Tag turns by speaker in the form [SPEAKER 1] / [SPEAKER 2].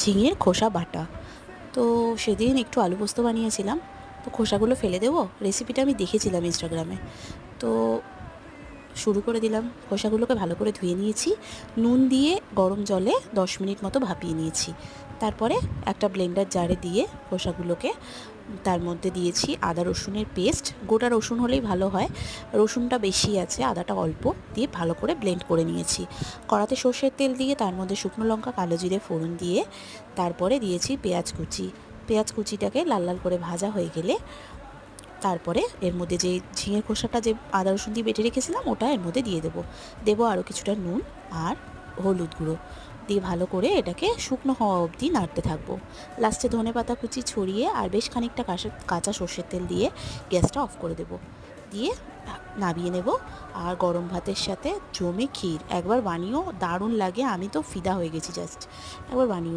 [SPEAKER 1] ঝিঙের খোসা বাটা। তো সেদিন একটু আলু পোস্ত বানিয়েছিলাম, তো খোসাগুলো ফেলে দেবো, রেসিপিটা আমি দেখেছিলাম ইনস্টাগ্রামে। তো শুরু করে দিলাম। খোসাগুলোকে ভালো করে ধুয়ে নিয়েছি, নুন দিয়ে গরম জলে 10 মিনিট মতো ভাপিয়ে নিয়েছি। তারপরে একটা ব্লেন্ডার জারে দিয়ে খোসাগুলোকে তার মধ্যে দিয়েছি আদা রসুনের পেস্ট। গোটা রসুন হলেই ভালো হয়, রসুনটা বেশি আছে, আদাটা অল্প, দিয়ে ভালো করে ব্লেন্ড করে নিয়েছি। কড়াতে সর্ষের তেল দিয়ে তার মধ্যে শুকনো লঙ্কা কালো জিরে ফোড়ন দিয়ে তারপরে দিয়েছি পেঁয়াজ কুচি। পেঁয়াজ কুচিটাকে লাল লাল করে ভাজা হয়ে গেলে তারপরে এর মধ্যে যে ঝিঙের খোসাটা যে আদা রসুন দিয়ে বেটে রেখেছিলাম ওটা এর মধ্যে দিয়ে দেবো আরও কিছুটা নুন আর হলুদ গুঁড়ো দিয়ে ভালো করে এটাকে শুকনো হওয়া অবধি নাড়তে থাকবো। লাস্টে ধনেপাতা কুচি ছড়িয়ে আর বেশ খানিকটা কাঁচা সর্ষের তেল দিয়ে গ্যাসটা অফ করে দেবো, দিয়ে নামিয়ে নেব। আর গরম ভাতের সাথে জমে ক্ষীর একবার বানিয়েও দারুণ লাগে, আমি তো ফিদা হয়ে গেছি, জাস্ট একবার বানিয়ে।